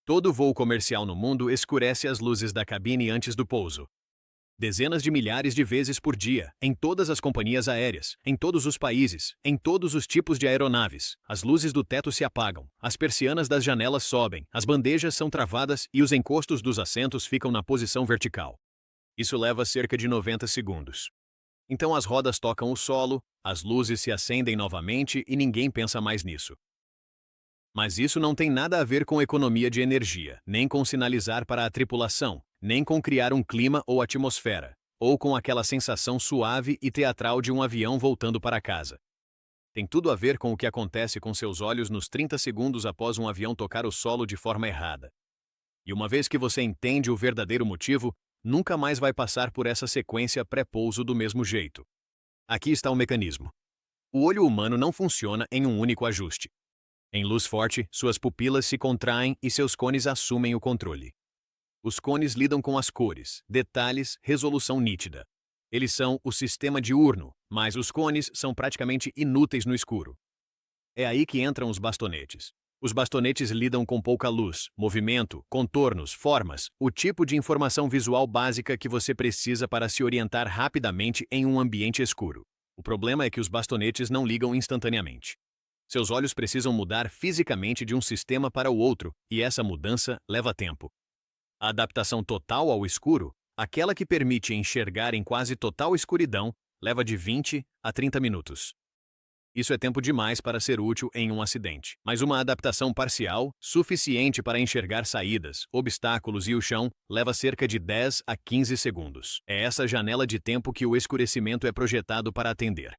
Todo voo comercial no mundo escurece as luzes da cabine antes do pouso. Dezenas de milhares de vezes por dia, em todas as companhias aéreas, em todos os países, em todos os tipos de aeronaves, as luzes do teto se apagam, as persianas das janelas sobem, as bandejas são travadas e os encostos dos assentos ficam na posição vertical. Isso leva cerca de 90 segundos. Então as rodas tocam o solo, as luzes se acendem novamente e ninguém pensa mais nisso. Mas isso não tem nada a ver com economia de energia, nem com sinalizar para a tripulação, nem com criar um clima ou atmosfera, ou com aquela sensação suave e teatral de um avião voltando para casa. Tem tudo a ver com o que acontece com seus olhos nos 30 segundos após um avião tocar o solo de forma errada. E uma vez que você entende o verdadeiro motivo, nunca mais vai passar por essa sequência pré-pouso do mesmo jeito. Aqui está o mecanismo. O olho humano não funciona em um único ajuste. Em luz forte, suas pupilas se contraem e seus cones assumem o controle. Os cones lidam com as cores, detalhes, resolução nítida. Eles são o sistema diurno, mas os cones são praticamente inúteis no escuro. É aí que entram os bastonetes. Os bastonetes lidam com pouca luz, movimento, contornos, formas, o tipo de informação visual básica que você precisa para se orientar rapidamente em um ambiente escuro. O problema é que os bastonetes não ligam instantaneamente. Seus olhos precisam mudar fisicamente de um sistema para o outro, e essa mudança leva tempo. A adaptação total ao escuro, aquela que permite enxergar em quase total escuridão, leva de 20 a 30 minutos. Isso é tempo demais para ser útil em um acidente. Mas uma adaptação parcial, suficiente para enxergar saídas, obstáculos e o chão, leva cerca de 10 a 15 segundos. É essa janela de tempo que o escurecimento é projetado para atender.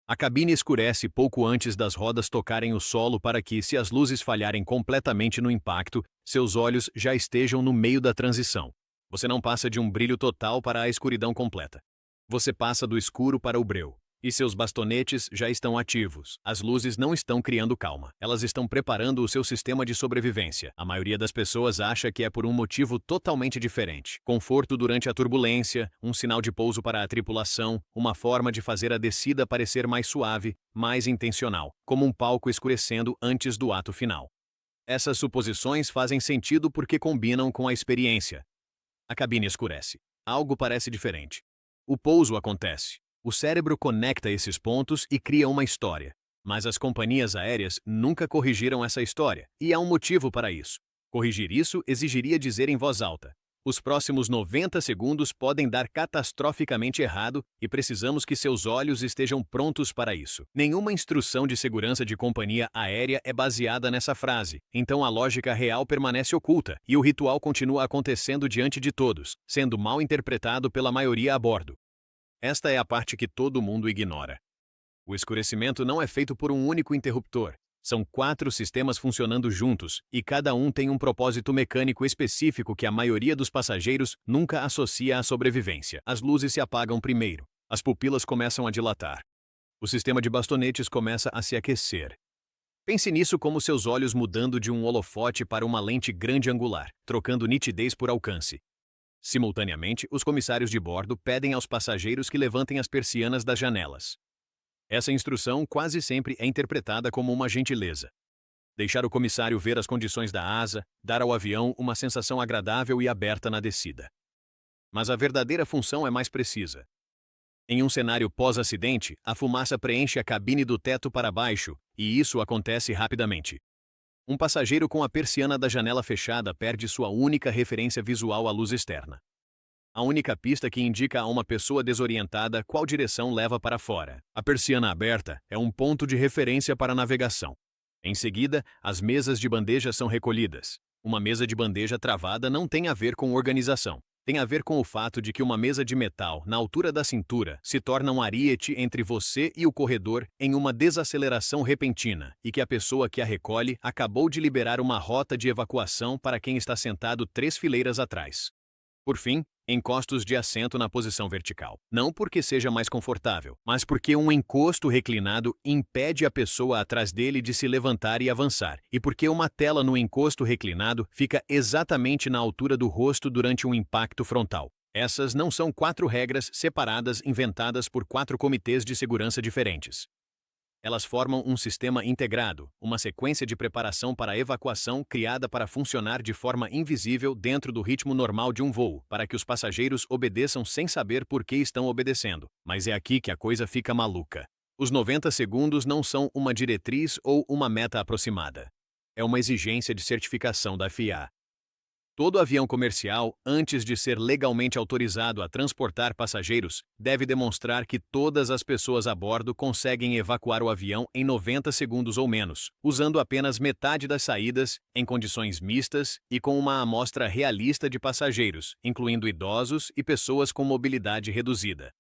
A cabine escurece pouco antes das rodas tocarem o solo para que, se as luzes falharem completamente no impacto, seus olhos já estejam no meio da transição. Você não passa de um brilho total para a escuridão completa. Você passa do escuro para o breu. E seus bastonetes já estão ativos. As luzes não estão criando calma. Elas estão preparando o seu sistema de sobrevivência. A maioria das pessoas acha que é por um motivo totalmente diferente. Conforto durante a turbulência, um sinal de pouso para a tripulação, uma forma de fazer a descida parecer mais suave, mais intencional, como um palco escurecendo antes do ato final. Essas suposições fazem sentido porque combinam com a experiência. A cabine escurece. Algo parece diferente. O pouso acontece. O cérebro conecta esses pontos e cria uma história. Mas as companhias aéreas nunca corrigiram essa história, e há um motivo para isso. Corrigir isso exigiria dizer em voz alta: os próximos 90 segundos podem dar catastroficamente errado e precisamos que seus olhos estejam prontos para isso. Nenhuma instrução de segurança de companhia aérea é baseada nessa frase, então a lógica real permanece oculta e o ritual continua acontecendo diante de todos, sendo mal interpretado pela maioria a bordo. Esta é a parte que todo mundo ignora. O escurecimento não é feito por um único interruptor. São 4 sistemas funcionando juntos, e cada um tem um propósito mecânico específico que a maioria dos passageiros nunca associa à sobrevivência. As luzes se apagam primeiro. As pupilas começam a dilatar. O sistema de bastonetes começa a se aquecer. Pense nisso como seus olhos mudando de um holofote para uma lente grande angular, trocando nitidez por alcance. Simultaneamente, os comissários de bordo pedem aos passageiros que levantem as persianas das janelas. Essa instrução quase sempre é interpretada como uma gentileza. Deixar o comissário ver as condições da asa, dar ao avião uma sensação agradável e aberta na descida. Mas a verdadeira função é mais precisa. Em um cenário pós-acidente, a fumaça preenche a cabine do teto para baixo, e isso acontece rapidamente. Um passageiro com a persiana da janela fechada perde sua única referência visual à luz externa. A única pista que indica a uma pessoa desorientada qual direção leva para fora. A persiana aberta é um ponto de referência para a navegação. Em seguida, as mesas de bandeja são recolhidas. Uma mesa de bandeja travada não tem a ver com organização. Tem a ver com o fato de que uma mesa de metal, na altura da cintura, se torna um ariete entre você e o corredor em uma desaceleração repentina, e que a pessoa que a recolhe acabou de liberar uma rota de evacuação para quem está sentado 3 fileiras atrás. Por fim, encostos de assento na posição vertical. Não porque seja mais confortável, mas porque um encosto reclinado impede a pessoa atrás dele de se levantar e avançar, e porque uma tela no encosto reclinado fica exatamente na altura do rosto durante um impacto frontal. Essas não são 4 regras separadas inventadas por 4 comitês de segurança diferentes. Elas formam um sistema integrado, uma sequência de preparação para a evacuação criada para funcionar de forma invisível dentro do ritmo normal de um voo, para que os passageiros obedeçam sem saber por que estão obedecendo. Mas é aqui que a coisa fica maluca. Os 90 segundos não são uma diretriz ou uma meta aproximada. É uma exigência de certificação da FIA. Todo avião comercial, antes de ser legalmente autorizado a transportar passageiros, deve demonstrar que todas as pessoas a bordo conseguem evacuar o avião em 90 segundos ou menos, usando apenas metade das saídas, em condições mistas e com uma amostra realista de passageiros, incluindo idosos e pessoas com mobilidade reduzida.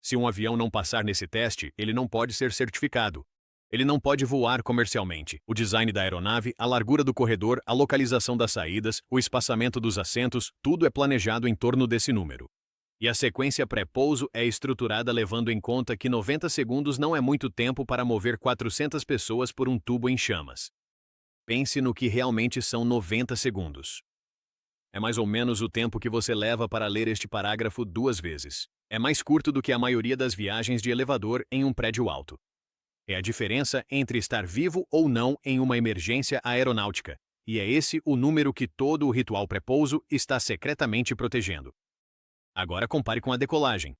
Se um avião não passar nesse teste, ele não pode ser certificado. Ele não pode voar comercialmente. O design da aeronave, a largura do corredor, a localização das saídas, o espaçamento dos assentos, tudo é planejado em torno desse número. E a sequência pré-pouso é estruturada levando em conta que 90 segundos não é muito tempo para mover 400 pessoas por um tubo em chamas. Pense no que realmente são 90 segundos. É mais ou menos o tempo que você leva para ler este parágrafo 2 vezes. É mais curto do que a maioria das viagens de elevador em um prédio alto. É a diferença entre estar vivo ou não em uma emergência aeronáutica, e é esse o número que todo o ritual pré-pouso está secretamente protegendo. Agora compare com a decolagem.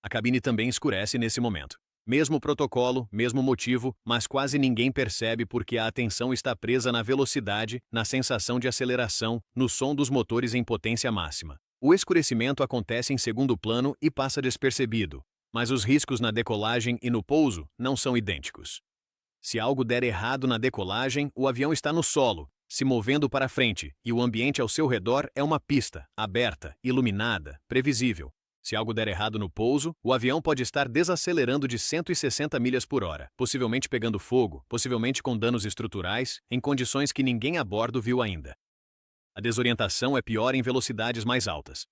A cabine também escurece nesse momento. Mesmo protocolo, mesmo motivo, mas quase ninguém percebe porque a atenção está presa na velocidade, na sensação de aceleração, no som dos motores em potência máxima. O escurecimento acontece em segundo plano e passa despercebido. Mas os riscos na decolagem e no pouso não são idênticos. Se algo der errado na decolagem, o avião está no solo, se movendo para frente, e o ambiente ao seu redor é uma pista, aberta, iluminada, previsível. Se algo der errado no pouso, o avião pode estar desacelerando de 160 milhas por hora, possivelmente pegando fogo, possivelmente com danos estruturais, em condições que ninguém a bordo viu ainda. A desorientação é pior em velocidades mais altas.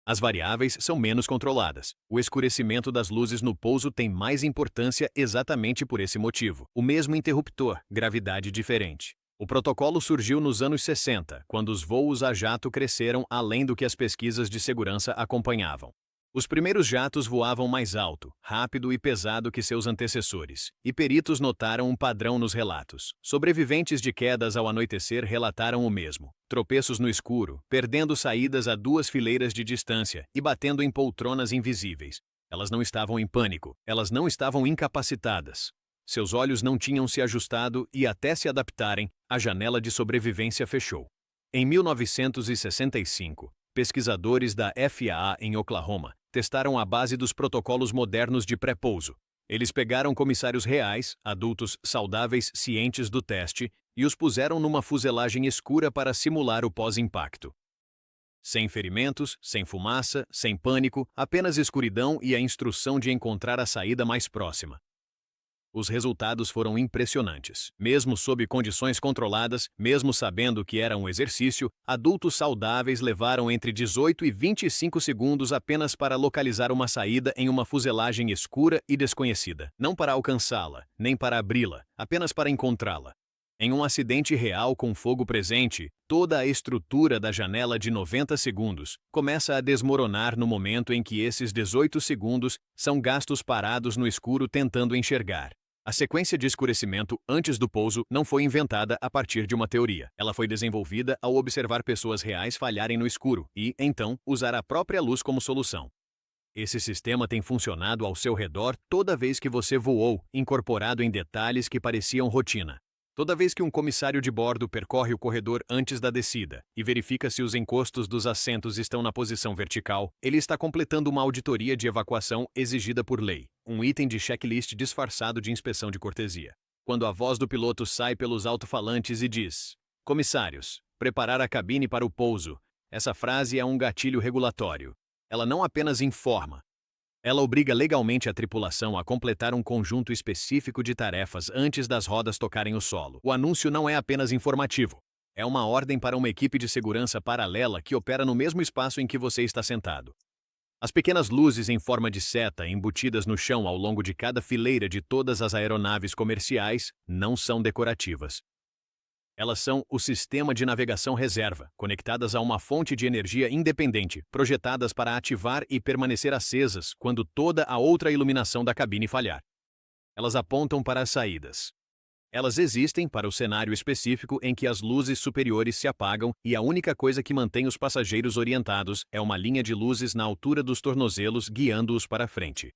As variáveis são menos controladas. O escurecimento das luzes no pouso tem mais importância exatamente por esse motivo. O mesmo interruptor, gravidade diferente. O protocolo surgiu nos anos 60, quando os voos a jato cresceram além do que as pesquisas de segurança acompanhavam. Os primeiros jatos voavam mais alto, rápido e pesado que seus antecessores, e peritos notaram um padrão nos relatos. Sobreviventes de quedas ao anoitecer relataram o mesmo. Tropeços no escuro, perdendo saídas a 2 fileiras de distância e batendo em poltronas invisíveis. Elas não estavam em pânico, elas não estavam incapacitadas. Seus olhos não tinham se ajustado e, até se adaptarem, a janela de sobrevivência fechou. Em 1965, pesquisadores da FAA em Oklahoma testaram a base dos protocolos modernos de pré-pouso. Eles pegaram comissários reais, adultos saudáveis cientes do teste, e os puseram numa fuselagem escura para simular o pós-impacto. Sem ferimentos, sem fumaça, sem pânico, apenas escuridão e a instrução de encontrar a saída mais próxima. Os resultados foram impressionantes. Mesmo sob condições controladas, mesmo sabendo que era um exercício, adultos saudáveis levaram entre 18 e 25 segundos apenas para localizar uma saída em uma fuselagem escura e desconhecida. Não para alcançá-la, nem para abri-la, apenas para encontrá-la. Em um acidente real com fogo presente, toda a estrutura da janela de 90 segundos começa a desmoronar no momento em que esses 18 segundos são gastos parados no escuro tentando enxergar. A sequência de escurecimento antes do pouso não foi inventada a partir de uma teoria. Ela foi desenvolvida ao observar pessoas reais falharem no escuro e, então, usar a própria luz como solução. Esse sistema tem funcionado ao seu redor toda vez que você voou, incorporado em detalhes que pareciam rotina. Toda vez que um comissário de bordo percorre o corredor antes da descida e verifica se os encostos dos assentos estão na posição vertical, ele está completando uma auditoria de evacuação exigida por lei, um item de checklist disfarçado de inspeção de cortesia. Quando a voz do piloto sai pelos alto-falantes e diz: "Comissários, preparar a cabine para o pouso", essa frase é um gatilho regulatório. Ela não apenas informa. Ela obriga legalmente a tripulação a completar um conjunto específico de tarefas antes das rodas tocarem o solo. O anúncio não é apenas informativo. É uma ordem para uma equipe de segurança paralela que opera no mesmo espaço em que você está sentado. As pequenas luzes em forma de seta embutidas no chão ao longo de cada fileira de todas as aeronaves comerciais não são decorativas. Elas são o sistema de navegação reserva, conectadas a uma fonte de energia independente, projetadas para ativar e permanecer acesas quando toda a outra iluminação da cabine falhar. Elas apontam para as saídas. Elas existem para o cenário específico em que as luzes superiores se apagam e a única coisa que mantém os passageiros orientados é uma linha de luzes na altura dos tornozelos guiando-os para frente.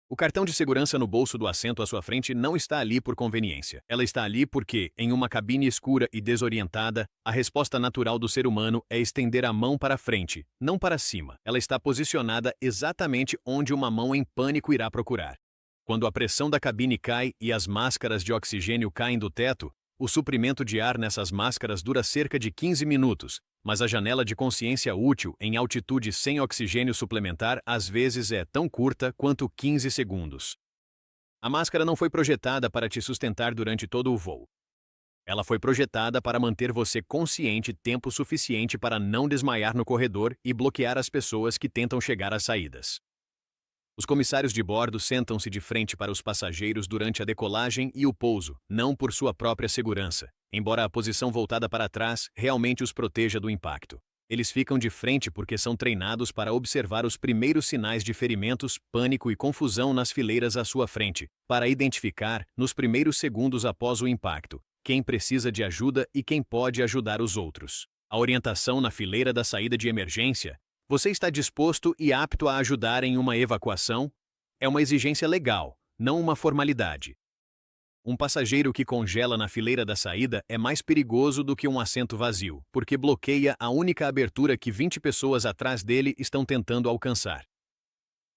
O cartão de segurança no bolso do assento à sua frente não está ali por conveniência. Ela está ali porque, em uma cabine escura e desorientada, a resposta natural do ser humano é estender a mão para frente, não para cima. Ela está posicionada exatamente onde uma mão em pânico irá procurar. Quando a pressão da cabine cai e as máscaras de oxigênio caem do teto, o suprimento de ar nessas máscaras dura cerca de 15 minutos, mas a janela de consciência útil em altitude sem oxigênio suplementar às vezes é tão curta quanto 15 segundos. A máscara não foi projetada para te sustentar durante todo o voo. Ela foi projetada para manter você consciente tempo suficiente para não desmaiar no corredor e bloquear as pessoas que tentam chegar às saídas. Os comissários de bordo sentam-se de frente para os passageiros durante a decolagem e o pouso, não por sua própria segurança, embora a posição voltada para trás realmente os proteja do impacto. Eles ficam de frente porque são treinados para observar os primeiros sinais de ferimentos, pânico e confusão nas fileiras à sua frente, para identificar, nos primeiros segundos após o impacto, quem precisa de ajuda e quem pode ajudar os outros. A orientação na fileira da saída de emergência. Você está disposto e apto a ajudar em uma evacuação? É uma exigência legal, não uma formalidade. Um passageiro que congela na fileira da saída é mais perigoso do que um assento vazio, porque bloqueia a única abertura que 20 pessoas atrás dele estão tentando alcançar.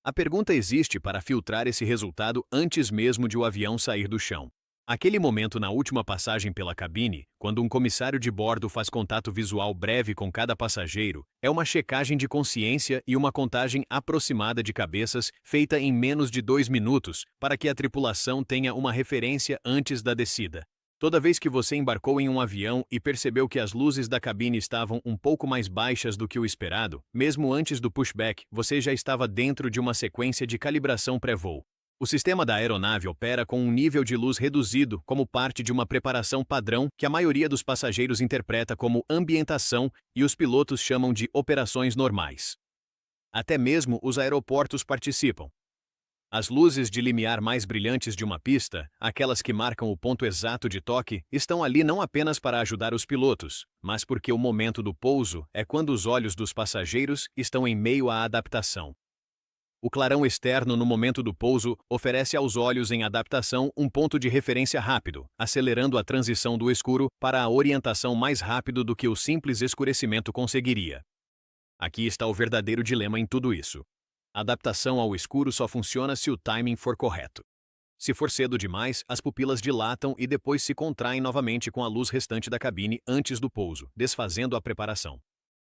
A pergunta existe para filtrar esse resultado antes mesmo de o avião sair do chão. Aquele momento na última passagem pela cabine, quando um comissário de bordo faz contato visual breve com cada passageiro, é uma checagem de consciência e uma contagem aproximada de cabeças feita em menos de 2 minutos, para que a tripulação tenha uma referência antes da descida. Toda vez que você embarcou em um avião e percebeu que as luzes da cabine estavam um pouco mais baixas do que o esperado, mesmo antes do pushback, você já estava dentro de uma sequência de calibração pré-voo. O sistema da aeronave opera com um nível de luz reduzido como parte de uma preparação padrão que a maioria dos passageiros interpreta como ambientação e os pilotos chamam de operações normais. Até mesmo os aeroportos participam. As luzes de limiar mais brilhantes de uma pista, aquelas que marcam o ponto exato de toque, estão ali não apenas para ajudar os pilotos, mas porque o momento do pouso é quando os olhos dos passageiros estão em meio à adaptação. O clarão externo no momento do pouso oferece aos olhos em adaptação um ponto de referência rápido, acelerando a transição do escuro para a orientação mais rápido do que o simples escurecimento conseguiria. Aqui está o verdadeiro dilema em tudo isso. A adaptação ao escuro só funciona se o timing for correto. Se for cedo demais, as pupilas dilatam e depois se contraem novamente com a luz restante da cabine antes do pouso, desfazendo a preparação.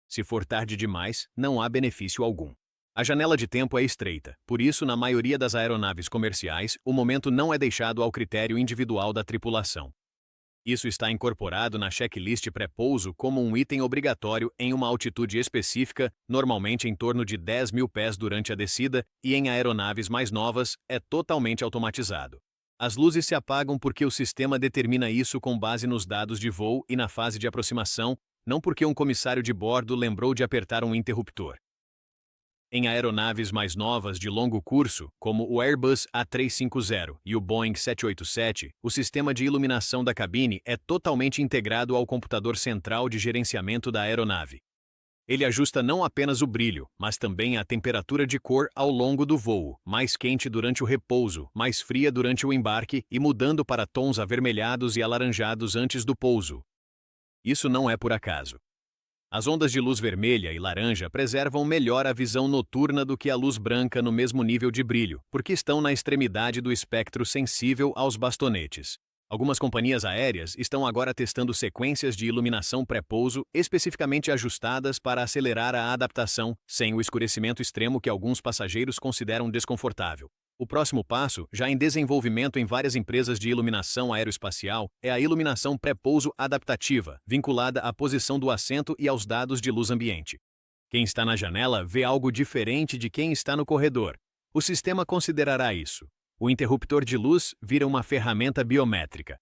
Se for tarde demais, não há benefício algum. A janela de tempo é estreita, por isso, na maioria das aeronaves comerciais, o momento não é deixado ao critério individual da tripulação. Isso está incorporado na checklist pré-pouso como um item obrigatório em uma altitude específica, normalmente em torno de 10.000 pés durante a descida, e em aeronaves mais novas, é totalmente automatizado. As luzes se apagam porque o sistema determina isso com base nos dados de voo e na fase de aproximação, não porque um comissário de bordo lembrou de apertar um interruptor. Em aeronaves mais novas de longo curso, como o Airbus A350 e o Boeing 787, o sistema de iluminação da cabine é totalmente integrado ao computador central de gerenciamento da aeronave. Ele ajusta não apenas o brilho, mas também a temperatura de cor ao longo do voo, mais quente durante o repouso, mais fria durante o embarque e mudando para tons avermelhados e alaranjados antes do pouso. Isso não é por acaso. As ondas de luz vermelha e laranja preservam melhor a visão noturna do que a luz branca no mesmo nível de brilho, porque estão na extremidade do espectro sensível aos bastonetes. Algumas companhias aéreas estão agora testando sequências de iluminação pré-pouso especificamente ajustadas para acelerar a adaptação, sem o escurecimento extremo que alguns passageiros consideram desconfortável. O próximo passo, já em desenvolvimento em várias empresas de iluminação aeroespacial, é a iluminação pré-pouso adaptativa, vinculada à posição do assento e aos dados de luz ambiente. Quem está na janela vê algo diferente de quem está no corredor. O sistema considerará isso. O interruptor de luz vira uma ferramenta biométrica.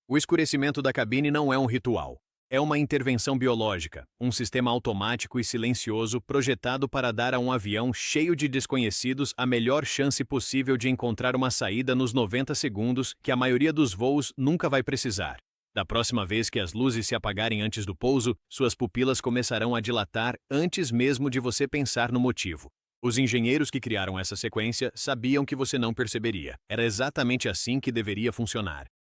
O escurecimento da cabine não é um ritual. É uma intervenção biológica, um sistema automático e silencioso projetado para dar a um avião cheio de desconhecidos a melhor chance possível de encontrar uma saída nos 90 segundos que a maioria dos voos nunca vai precisar. Da próxima vez que as luzes se apagarem antes do pouso, suas pupilas começarão a dilatar antes mesmo de você pensar no motivo. Os engenheiros que criaram essa sequência sabiam que você não perceberia. Era exatamente assim que deveria funcionar.